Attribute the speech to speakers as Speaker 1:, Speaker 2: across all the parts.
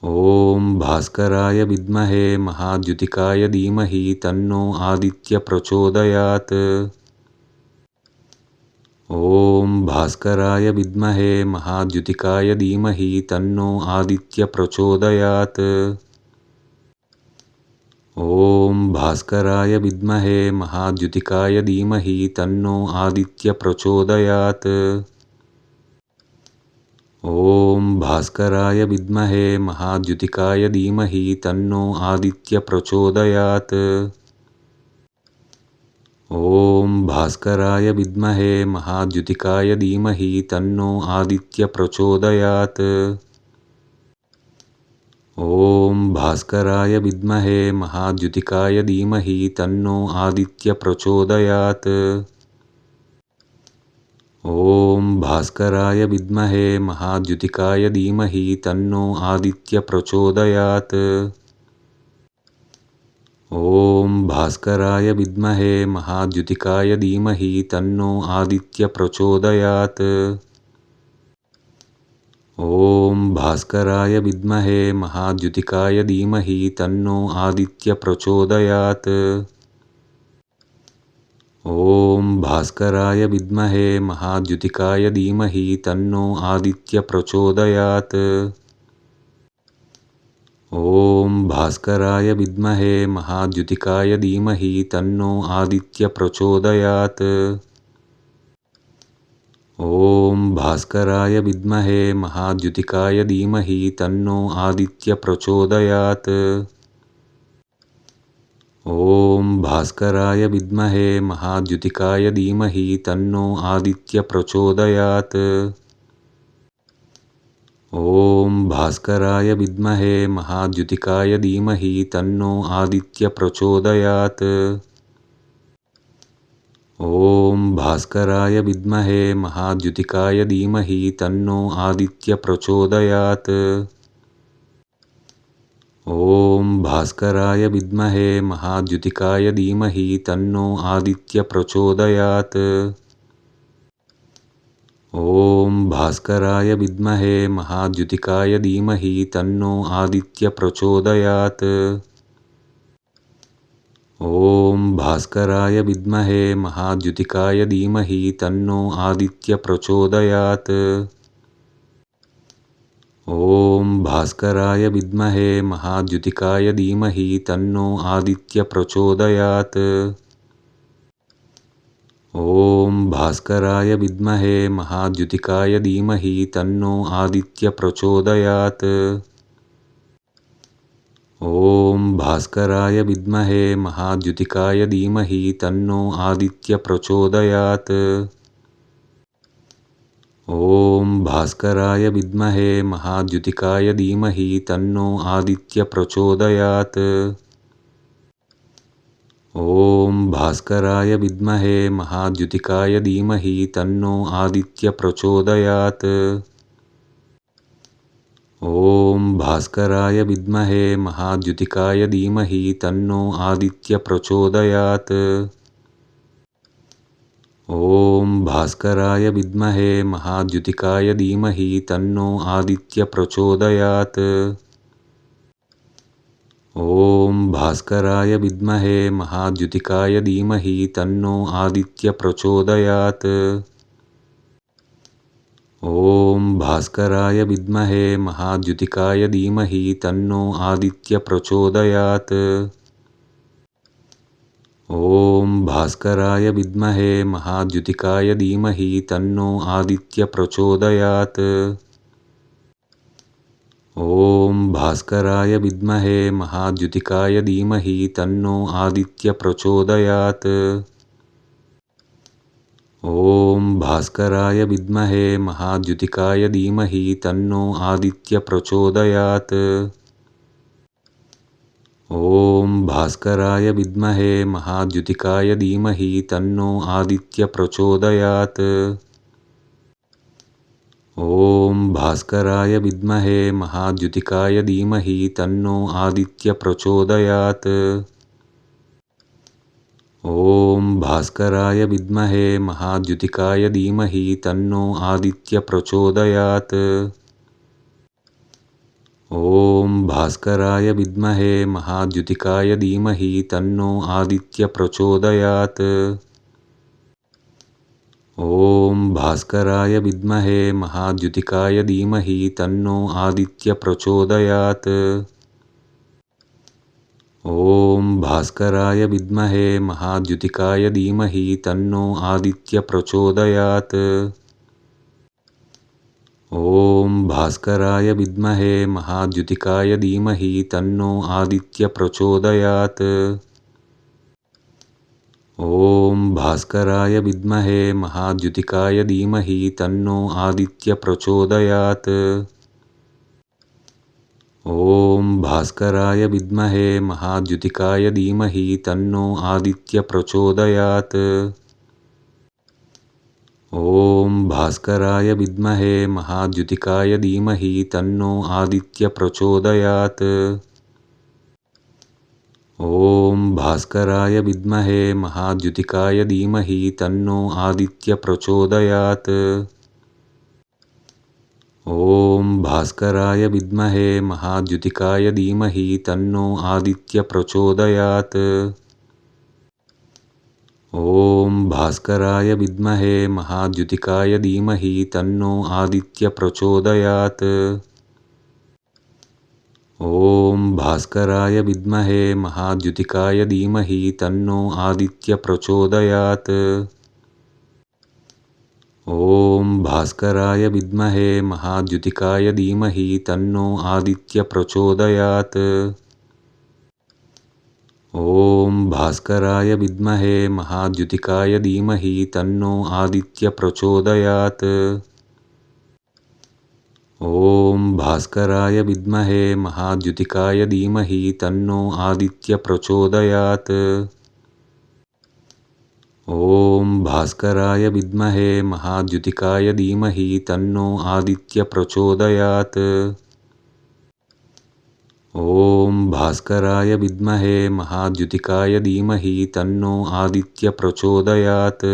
Speaker 1: ॐ भास्कराय विद्महे महाद्युतिकाय धीमहि तन्नो आदित्य प्रचोदयात्। ॐ भास्कराय विद्महे महाद्युतिकाय धीमहि तन्नो आदित्य प्रचोदयात्। ॐ भास्कराय विद्महे महाद्युतिकाय धीमहि तन्नो आदित्य प्रचोदयात्। ॐ भास्कराय विद्महे महाद्युतिकाय धीमहि तन्नो आदित्य प्रचोदयात्। ॐ भास्कराय विद्महे महाद्युतिकाय धीमहि तन्नो आदित्य प्रचोदयात्। ॐ भास्कराय विद्महे महाद्युतिकाय धीमहि तन्नो आदित्य प्रचोदयात्। ॐ भास्कराय विद्महे महाद्युतिकाय धीमहि तन्नो आदित्य प्रचोदयात्। ॐ भास्कराय विद्महे महाद्युतिकाय धीमहि तन्नो आदित्य प्रचोदयात्। ॐ भास्कराय विद्महे महाद्युतिकाय धीमहि तन्नो आदित्य प्रचोदयात्। ॐ भास्कराय विद्महे महाद्युतिकाय धीमहि तन्नो आदित्य प्रचोदयात्। ॐ भास्कराय विद्महे महाद्युतिकाय धीमहि तन्नो आदित्य प्रचोदयात्। ॐ भास्कराय विद्महे महाद्युतिकाय धीमहि तन्नो आदित्य प्रचोदयात्। ॐ भास्कराय विद्महे महाद्युतिकाय धीमहि तन्नो आदित्य प्रचोदयात्। ॐ भास्कराय विद्महे महाद्युतिकाय धीमहि तन्नो आदित्य प्रचोदयात्। ॐ भास्कराय विद्महे महाद्युतिकाय धीमहि तन्नो आदित्य प्रचोदयात्। ॐ भास्कराय विद्महे महाद्युतिकाय धीमहि तन्नो आदित्य प्रचोदयात्। ॐ भास्कराय विद्महे महाद्युतिकाय धीमहि तन्नो आदित्य प्रचोदयात्। ॐ भास्कराय विद्महे महाद्युतिकाय धीमहि तन्नो आदित्य प्रचोदयात्। ॐ भास्कराय विद्महे महाद्युतिकाय धीमहि तन्नो आदित्य प्रचोदयात्। ॐ भास्कराय विद्महे महाद्युतिकाय धीमहि तन्नो आदित्य प्रचोदयात्। ॐ भास्कराय विद्महे महाद्युतिकाय धीमहि तन्नो आदित्य प्रचोदयात्। ॐ भास्कराय विद्महे महाद्युतिकाय धीमहि तन्नो आदित्य प्रचोदयात्। ॐ भास्कराय विद्महे महाद्युतिकाय धीमहि तन्नो आदित्य प्रचोदयात्। ॐ भास्कराय विद्महे महाद्युतिकाय धीमहि तन्नो आदित्य प्रचोदयात्। ॐ भास्कराय विद्महे महाद्युतिकाय धीमहि तन्नो आदित्य प्रचोदयात्। ॐ भास्कराय विद्महे महाद्युतिकाय धीमहि तन्नो आदित्य प्रचोदयात्। ॐ भास्कराय विद्महे महाद्युतिकाय धीमहि तन्नो आदित्य प्रचोदयात्। ॐ भास्कराय विद्महे महाद्युतिकाय धीमहि तन्नो आदित्य प्रचोदयात्। ॐ भास्कराय विद्महे महाद्युतिकाय धीमहि तन्नो आदित्य प्रचोदयात्। ॐ भास्कराय विद्महे महाद्युतिकाय धीमहि तन्नो आदित्य प्रचोदयात्। ॐ भास्कराय विद्महे महाद्युतिकाय धीमहि तन्नो आदित्य प्रचोदयात्। ॐ भास्कराय विद्महे महाद्युतिकाय धीमहि तन्नो आदित्य प्रचोदयात्। ॐ भास्कराय विद्महे महाद्युतिकाय धीमहि तन्नो आदित्य प्रचोदयात्। ॐ ॐ भास्कराय विद्महे महाद्युतिकाय धीमहि तन्नो आदित्य प्रचोदयात्। ॐ भास्कराय विद्महे महाद्युतिकाय धीमहि तन्नो आदित्य प्रचोदयात्। ॐ भास्कराय विद्महे महाद्युतिकाय धीमहि तन्नो आदित्य प्रचोदयात्। ॐ भास्कराय विद्महे महाद्युतिकाय धीमहि तन्नो आदित्य प्रचोदयात्। ॐ भास्कराय विद्महे महाद्युतिकाय धीमहि तन्नो आदित्य प्रचोदयात्। ॐ भास्कराय विद्महे महाद्युतिकाय धीमहि तन्नो आदित्य प्रचोदयात्। ॐ भास्कराय विद्महे महाद्युतिकाय धीमहि तन्नो आदित्य प्रचोदयात्। ॐ भास्कराय विद्महे महाद्युतिकाय धीमहि तन्नो आदित्य प्रचोदयात्। ॐ भास्कराय विद्महे महाद्युतिकाय धीमहि तन्नो आदित्य प्रचोदयात्। ॐ भास्कराय विद्महे महाद्युतिकाय धीमहि तन्नो आदित्य प्रचोदयात्। ॐ भास्कराय विद्महे महाद्युतिकाय धीमहि तन्नो आदित्य प्रचोदयात्। ॐ भास्कराय विद्महे महाद्युतिकाय धीमहि तन्नो आदित्य प्रचोदयात्। ॐ भास्कराय विद्महे महाद्युतिकाय धीमहि तन्नो आदित्य प्रचोदयात्। ॐ भास्कराय विद्महे महाद्युतिकाय धीमहि तन्नो आदित्य प्रचोदयात्। ॐ भास्कराय विद्महे महाद्युतिकाय धीमहि तन्नो आदित्य प्रचोदयात्। ॐ भास्कराय विद्महे महाद्युतिकाय धीमहि तन्नो आदित्य प्रचोदयात्।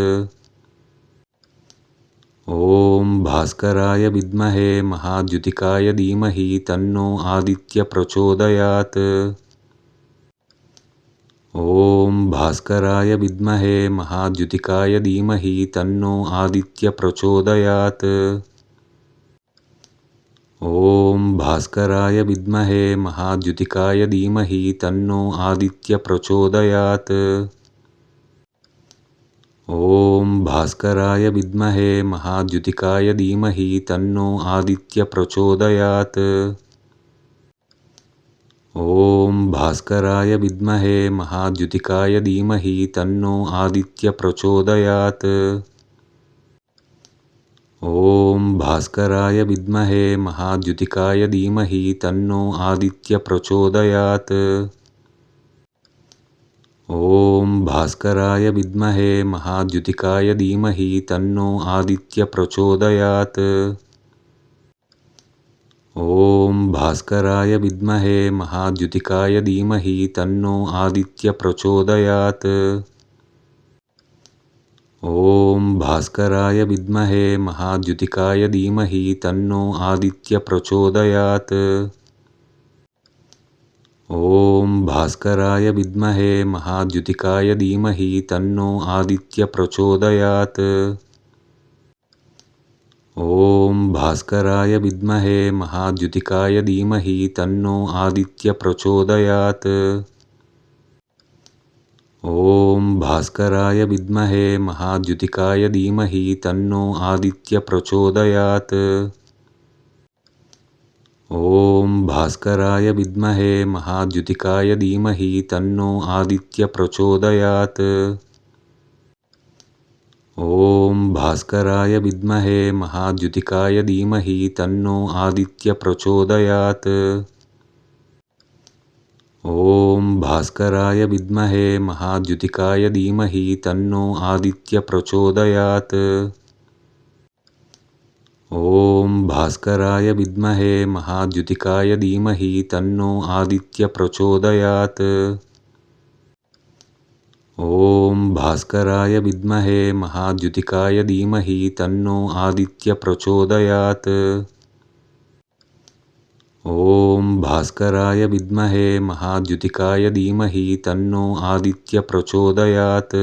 Speaker 1: ॐ भास्कराय विद्महे महाद्युतिकाय धीमहि तन्नो आदित्य प्रचोदयात्। ॐ भास्कराय विद्महे महाद्युतिकाय धीमहि तन्नो आदित्य प्रचोदयात्। ॐ भास्कराय विद्महे महाद्युतिकाय धीमहि तन्नो आदित्य प्रचोदयात्। ॐ भास्कराय विद्महे महाद्युतिकाय धीमहि तन्नो आदित्य प्रचोदयात्। ॐ भास्कराय विद्महे महाद्युतिकाय धीमहि तन्नो आदित्य प्रचोदयात्। ॐ भास्कराय विद्महे महाद्युतिकाय धीमहि तन्नो आदित्य प्रचोदयात्। ॐ भास्कराय विद्महे महाद्युतिकाय धीमहि तन्नो आदित्य प्रचोदयात्। ॐ भास्कराय विद्महे महाद्युतिकाय धीमहि तन्नो आदित्य प्रचोदयात्। ॐ भास्कराय विद्महे महाद्युतिकाय धीमहि तन्नो आदित्य प्रचोदयात्। ॐ भास्कराय विद्महे महाद्युतिकाय धीमहि तन्नो आदित्य प्रचोदयात्। ॐ भास्कराय विद्महे महाद्युतिकाय धीमहि तन्नो आदित्य प्रचोदयात्। ॐ भास्कराय विद्महे महाद्युतिकाय धीमहि तन्नो आदित्य प्रचोदयात्। ॐ भास्कराय विद्महे महाद्युतिकाय धीमहि तन्नो आदित्य प्रचोदयात्। ॐ भास्कराय विद्महे महाद्युतिकाय धीमहि तन्नो आदित्य प्रचोदयात्। ॐ भास्कराय विद्महे महाद्युतिकाय धीमहि तन्नो आदित्य प्रचोदयात्। ॐ भास्कराय विद्महे महाद्युतिकाय धीमहि तन्नो आदित्य प्रचोदयात्। ॐ भास्कराय विद्महे महाद्युतिकाय धीमहि तन्नो आदित्य प्रचोदयात्। ॐ भास्कराय विद्महे महाद्युतिकाय धीमहि तन्नो आदित्य प्रचोदयात्।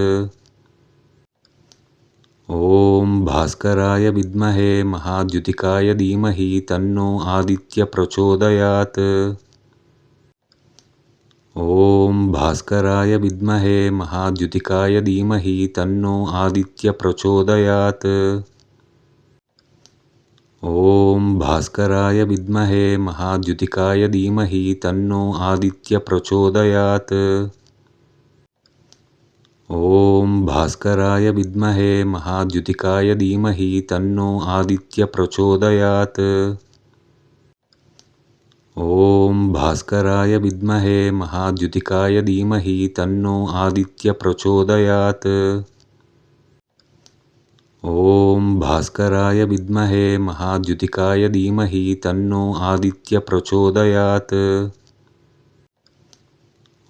Speaker 1: ॐ भास्कराय विद्महे महाद्युतिकाय धीमहि तन्नो आदित्य प्रचोदयात्। ॐ भास्कराय विद्महे महाद्युतिकाय धीमहि तन्नो आदित्य प्रचोदयात्। ॐ भास्कराय विद्महे महाद्युतिकाय धीमहि तन्नो आदित्य प्रचोदयात्। ॐ भास्कराय विद्महे महाद्युतिकाय धीमहि तन्नो आदित्य प्रचोदयात्। ॐ भास्कराय विद्महे महाद्युतिकाय धीमहि तन्नो आदित्य प्रचोदयात्। ॐ भास्कराय विद्महे महाद्युतिकाय धीमहि तन्नो आदित्य प्रचोदयात्।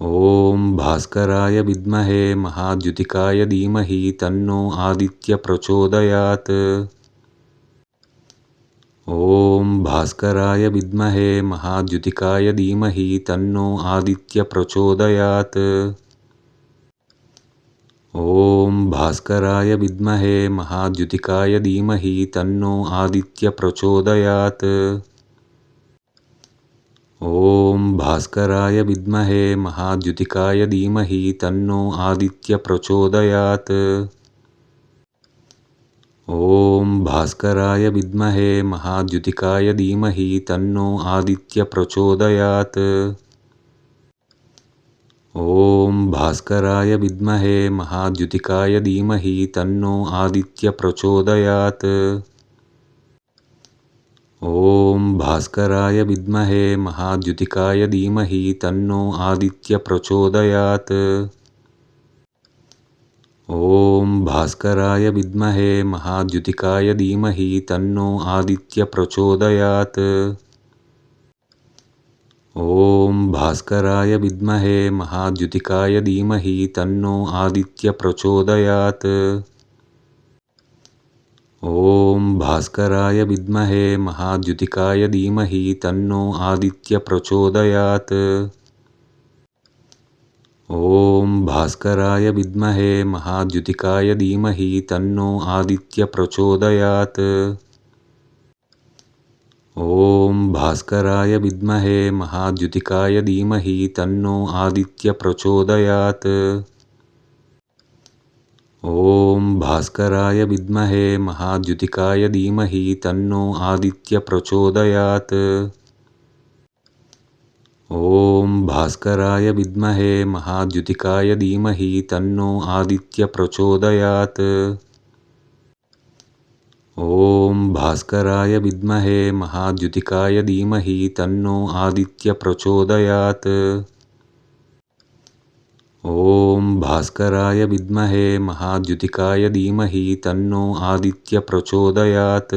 Speaker 1: ॐ भास्कराय विद्महे महाद्युतिकाय धीमहि तन्नो आदित्य प्रचोदयात्। ॐ भास्कराय विद्महे महाद्युतिकाय धीमहि तन्नो आदित्य प्रचोदयात्। ॐ भास्कराय विद्महे महाद्युतिकाय धीमहि तन्नो आदित्य प्रचोदयात्। ॐ भास्कराय विद्महे महाद्युतिकाय धीमहि तन्नो आदित्य प्रचोदयात्। ॐ भास्कराय विद्महे महाद्युतिकाय धीमहि तन्नो आदित्य प्रचोदयात्। ॐ भास्कराय विद्महे महाद्युतिकाय धीमहि तन्नो आदित्य प्रचोदयात्। ॐ भास्कराय विद्महे महाद्युतिकाय धीमहि तन्नो आदित्य प्रचोदयात्। ॐ भास्कराय विद्महे महाद्युतिकाय धीमहि तन्नो आदित्य प्रचोदयात्। ॐ भास्कराय विद्महे महाद्युतिकाय धीमहि तन्नो आदित्य प्रचोदयात्। ॐ भास्कराय विद्महे महाद्युतिकाय धीमहि तन्नो आदित्य प्रचोदयात्। ॐ भास्कराय विद्महे महाद्युतिकाय धीमहि तन्नो आदित्य प्रचोदयात्। ॐ भास्कराय विद्महे महाद्युतिकाय धीमहि तन्नो आदित्य प्रचोदयात्। ॐ भास्कराय विद्महे महाद्युतिकाय धीमहि तन्नो आदित्य प्रचोदयात्। ॐ भास्कराय विद्महे महाद्युतिकाय धीमहि तन्नो आदित्य प्रचोदयात्। ॐ भास्कराय विद्महे महाद्युतिकाय धीमहि तन्नो आदित्य प्रचोदयात्। ॐ भास्कराय विद्महे महाद्युतिकाय धीमहि तन्नो आदित्य प्रचोदयात्।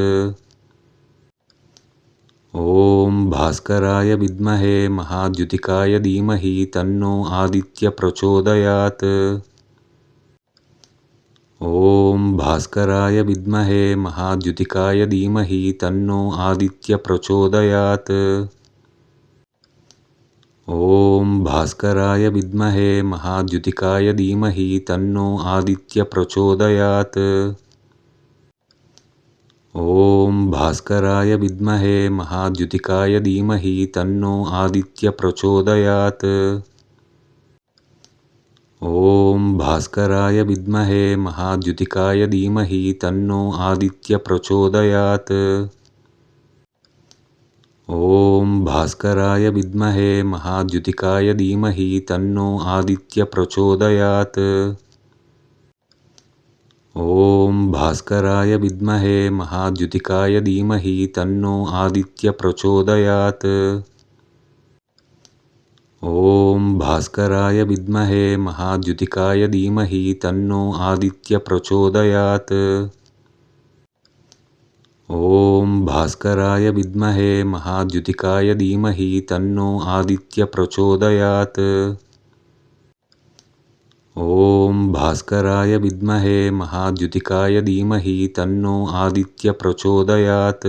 Speaker 1: ॐ भास्कराय विद्महे महाद्युतिकाय धीमहि तन्नो आदित्य प्रचोदयात्। ॐ भास्कराय विद्महे महाद्युतिकाय धीमहि तन्नो आदित्य प्रचोदयात्। ॐ भास्कराय विद्महे महाद्युतिकाय धीमहि तन्नो आदित्य प्रचोदयात्। ॐ भास्कराय विद्महे महाद्युतिकाय धीमहि तन्नो आदित्य प्रचोदयात्। ॐ भास्कराय विद्महे महाद्युतिकाय धीमहि तन्नो आदित्य प्रचोदयात्। ॐ भास्कराय विद्महे महाद्युतिकाय धीमहि तन्नो आदित्य प्रचोदयात्। ॐ भास्कराय विद्महे महाद्युतिकाय धीमहि तन्नो आदित्य प्रचोदयात्। ॐ भास्कराय विद्महे महाद्युतिकाय धीमहि तन्नो आदित्य प्रचोदयात्। ॐ भास्कराय विद्महे महाद्युतिकाय धीमहि तन्नो आदित्य प्रचोदयात्। ॐ भास्कराय विद्महे महाद्युतिकाय धीमहि तन्नो आदित्य प्रचोदयात्।